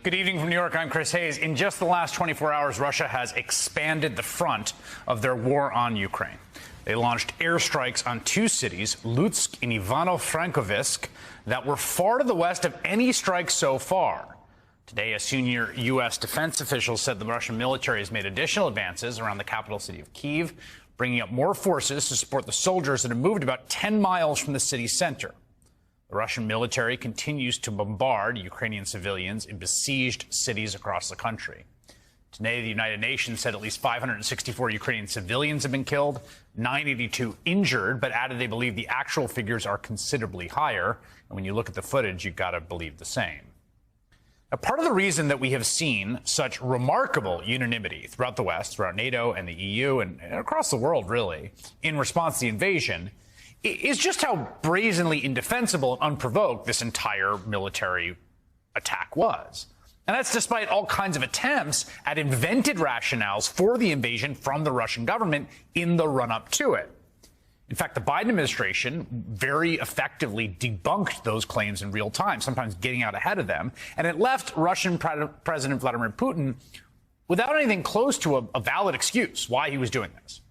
Good evening from New York. I'm Chris Hayes. In just the last 24 hours, Russia has expanded the front of their war on Ukraine. They launched airstrikes on two cities, Lutsk and Ivano-Frankivsk, that were far to the west of any strike so far. Today, a senior U.S. defense official said the Russian military has made additional advances around the capital city of Kyiv, bringing up more forces to support the soldiers that have moved about 10 miles from the city's center. The Russian military continues to bombard Ukrainian civilians in besieged cities across the country. Today, the United Nations said at least 564 Ukrainian civilians have been killed, 982 injured, but added they believe the actual figures are considerably higher. And when you look at the footage, you've got to believe the same. Now, part of the reason that we have seen such remarkable unanimity throughout the West, throughout NATO and the EU, and across the world, really, in response to the invasion, is just how brazenly indefensible and unprovoked this entire military attack was. And that's despite all kinds of attempts at invented rationales for the invasion from the Russian government in the run-up to it. In fact, the Biden administration very effectively debunked those claims in real time, sometimes getting out ahead of them, and it left Russian President Vladimir Putin without anything close to a valid excuse why he was doing this.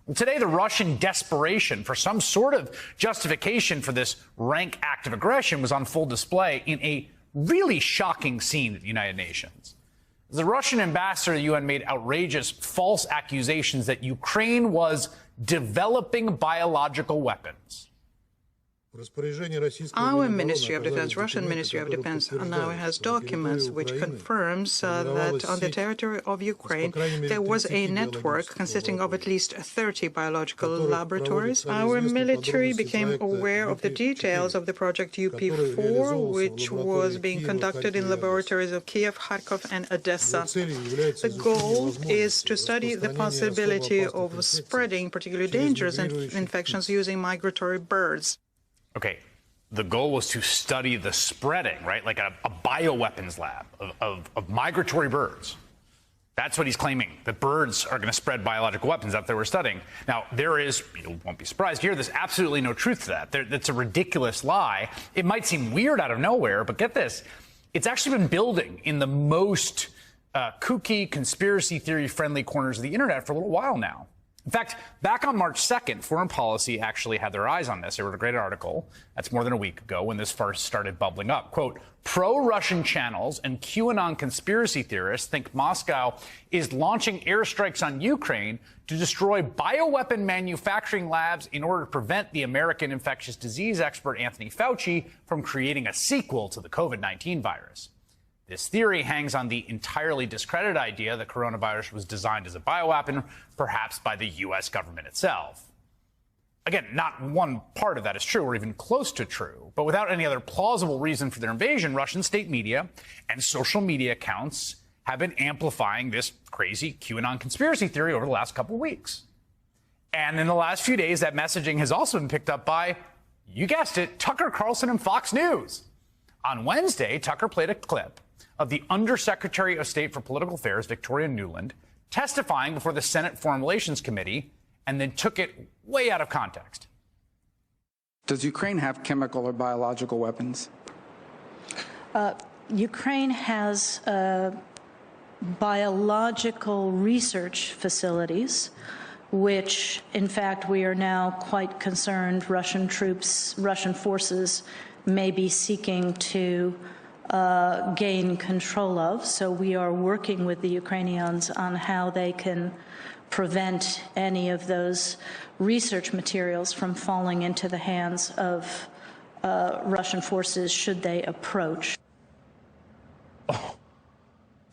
Well, today, the Russian desperation for some sort of justification for this rank act of aggression was on full display in a really shocking scene at the United Nations. The Russian ambassador to the UN made outrageous false accusations that Ukraine was developing biological weapons. Our Ministry of Defense, Russian Ministry of Defense, now has documents which confirms that on the territory of Ukraine there was a network consisting of at least 30 biological laboratories. Our military became aware of the details of the project UP4, which was being conducted in laboratories of Kiev, Kharkov, and Odessa. The goal is to study the possibility of spreading particularly dangerous infections using migratory birds. Okay, the goal was to study the spreading, right? Like a bioweapons lab of migratory birds. That's what he's claiming, that birds are going to spread biological weapons that they were studying. Now, there is, you won't be surprised to hear, there's absolutely no truth to that. That's a ridiculous lie. It might seem weird out of nowhere, but get this. It's actually been building in the most kooky, conspiracy theory-friendly corners of the internet for a little while now. In fact, back on March 2nd, Foreign Policy actually had their eyes on this. They wrote a great article. That's more than a week ago when this first started bubbling up. Quote, pro-Russian channels and QAnon conspiracy theorists think Moscow is launching airstrikes on Ukraine to destroy bioweapon manufacturing labs in order to prevent the American infectious disease expert Anthony Fauci from creating a sequel to the COVID-19 virus. This theory hangs on the entirely discredited idea that coronavirus was designed as a bioweapon, perhaps by the U.S. government itself. Again, not one part of that is true or even close to true, but without any other plausible reason for their invasion, Russian state media and social media accounts have been amplifying this crazy QAnon conspiracy theory over the last couple of weeks. And in the last few days, that messaging has also been picked up by, you guessed it, Tucker Carlson and Fox News. On Wednesday, Tucker played a clip of the Undersecretary of State for Political Affairs, Victoria Nuland, testifying before the Senate Foreign Relations Committee, and then took it way out of context. Does Ukraine have chemical or biological weapons? Ukraine has biological research facilities, which, in fact, we are now quite concerned Russian troops, Russian forces may be seeking to gain control of. So we are working with the Ukrainians on how they can prevent any of those research materials from falling into the hands of Russian forces should they approach. Oh.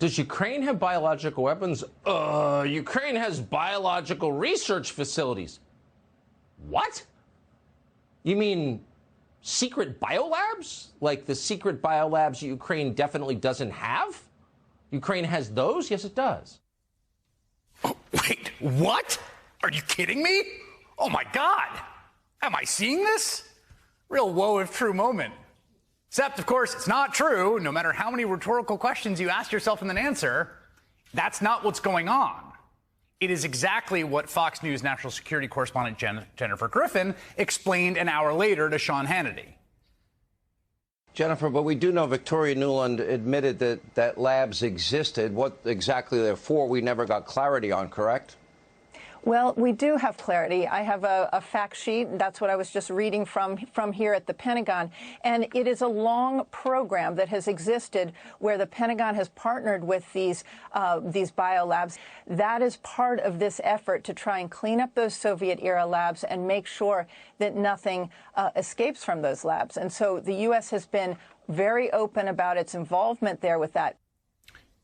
Does Ukraine have biological weapons? Ukraine has biological research facilities. What? You mean secret biolabs? Like the secret biolabs Ukraine definitely doesn't have? Ukraine has those? Yes, it does. Oh, wait, what? Are you kidding me? Oh, my God. Am I seeing this? Real woe if true moment. Except, of course, it's not true. No matter how many rhetorical questions you ask yourself and then answer, that's not what's going on. It is exactly what Fox News national security correspondent Jennifer Griffin explained an hour later to Sean Hannity. Jennifer, but we do know Victoria Nuland admitted that labs existed. What exactly they're for, we never got clarity on, correct? Well, we do have clarity. I have a fact sheet. That's what I was just reading from here at the Pentagon. And it is a long program that has existed where the Pentagon has partnered with these biolabs. That is part of this effort to try and clean up those Soviet-era labs and make sure that nothing escapes from those labs. And so the U.S. has been very open about its involvement there with that.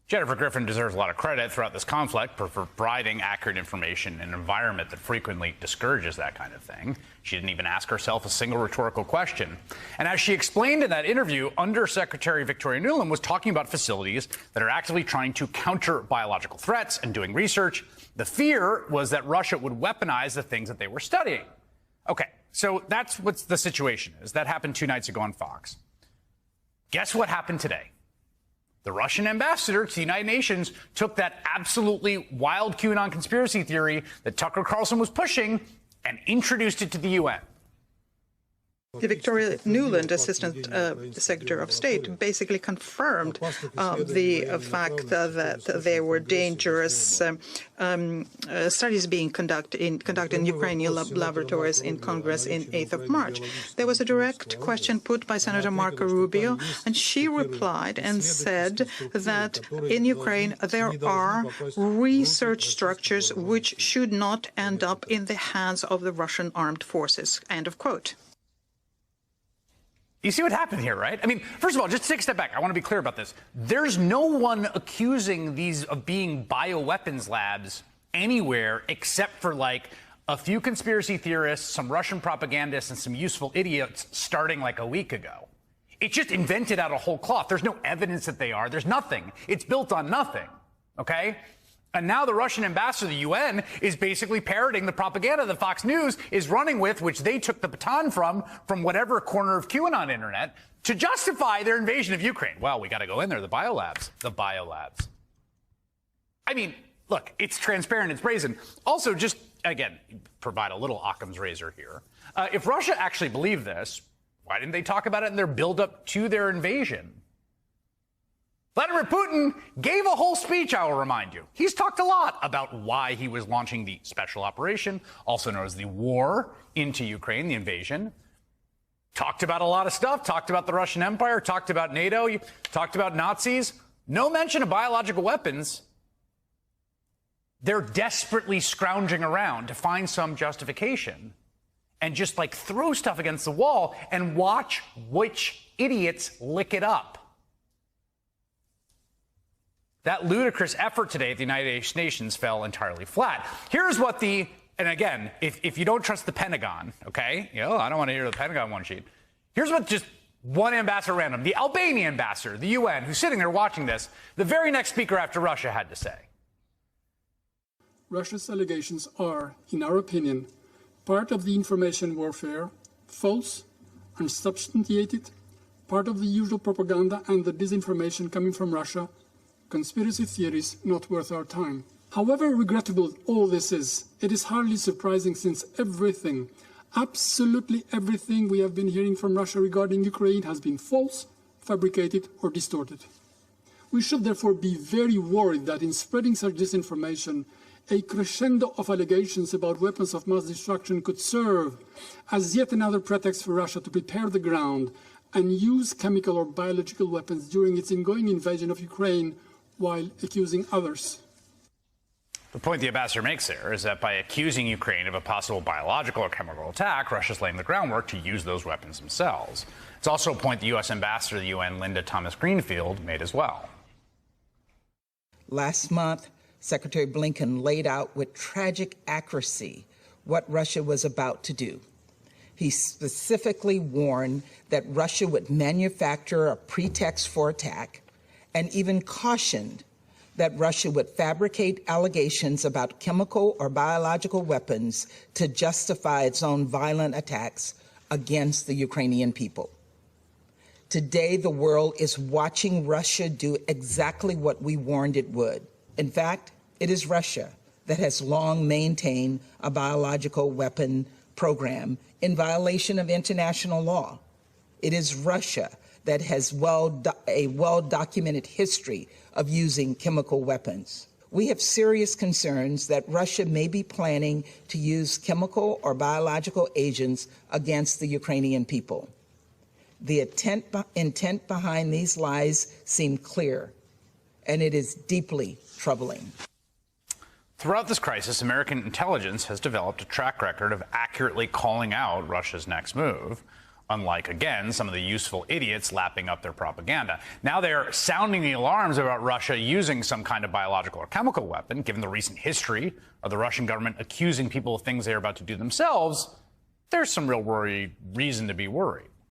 Jennifer Griffin deserves a lot of credit throughout this conflict for providing accurate information in an environment that frequently discourages that kind of thing. She didn't even ask herself a single rhetorical question. And as she explained in that interview, Undersecretary Victoria Nuland was talking about facilities that are actively trying to counter biological threats and doing research. The fear was that Russia would weaponize the things that they were studying. Okay, so that's what the situation is. That happened 2 nights ago on Fox. Guess what happened today? The Russian ambassador to the United Nations took that absolutely wild QAnon conspiracy theory that Tucker Carlson was pushing and introduced it to the UN. The Victoria Nuland, Assistant Secretary of State, basically confirmed the fact that there were dangerous studies being conducted in Ukrainian laboratories in Congress in 8th of March. There was a direct question put by Senator Marco Rubio, and she replied and said that in Ukraine there are research structures which should not end up in the hands of the Russian armed forces. End of quote. You see what happened here, right? I mean, first of all, just take a step back. I want to be clear about this. There's no one accusing these of being bioweapons labs anywhere except for like a few conspiracy theorists, some Russian propagandists, and some useful idiots starting like a week ago. It's just invented out of whole cloth. There's no evidence that they are. There's nothing. It's built on nothing, okay? And now the Russian ambassador to the UN is basically parroting the propaganda that Fox News is running with, which they took the baton from whatever corner of QAnon internet, to justify their invasion of Ukraine. Well, we got to go in there, the biolabs. I mean, look, it's transparent, it's brazen. Also, just, again, provide a little Occam's razor here. If Russia actually believed this, why didn't they talk about it in their buildup to their invasion? Vladimir Putin gave a whole speech, I will remind you. He's talked a lot about why he was launching the special operation, also known as the war into Ukraine, the invasion. Talked about a lot of stuff, talked about the Russian Empire, talked about NATO, talked about Nazis. No mention of biological weapons. They're desperately scrounging around to find some justification and just like throw stuff against the wall and watch which idiots lick it up. That ludicrous effort today at the United Nations fell entirely flat. Here's what and again, if you don't trust the Pentagon, okay, I don't want to hear the Pentagon one sheet. Here's what just one ambassador random, the Albanian ambassador, the UN, who's sitting there watching this, the very next speaker after Russia had to say. Russia's allegations are, in our opinion, part of the information warfare, false, unsubstantiated, part of the usual propaganda and the disinformation coming from Russia, conspiracy theories not worth our time. However regrettable all this is, it is hardly surprising since everything, absolutely everything we have been hearing from Russia regarding Ukraine has been false, fabricated or distorted. We should therefore be very worried that in spreading such disinformation, a crescendo of allegations about weapons of mass destruction could serve as yet another pretext for Russia to prepare the ground and use chemical or biological weapons during its ongoing invasion of Ukraine while accusing others. The point the ambassador makes there is that by accusing Ukraine of a possible biological or chemical attack, Russia's laying the groundwork to use those weapons themselves. It's also a point the U.S. ambassador to the UN, Linda Thomas-Greenfield, made as well. Last month, Secretary Blinken laid out with tragic accuracy what Russia was about to do. He specifically warned that Russia would manufacture a pretext for attack and even cautioned that Russia would fabricate allegations about chemical or biological weapons to justify its own violent attacks against the Ukrainian people. Today, the world is watching Russia do exactly what we warned it would. In fact, it is Russia that has long maintained a biological weapon program in violation of international law. It is Russia that has a well-documented history of using chemical weapons. We have serious concerns that Russia may be planning to use chemical or biological agents against the Ukrainian people. The intent behind these lies seem clear, and it is deeply troubling. Throughout this crisis, American intelligence has developed a track record of accurately calling out Russia's next move, unlike, again, some of the useful idiots lapping up their propaganda. Now they're sounding the alarms about Russia using some kind of biological or chemical weapon, given the recent history of the Russian government accusing people of things they're about to do themselves. There's some real reason to be worried.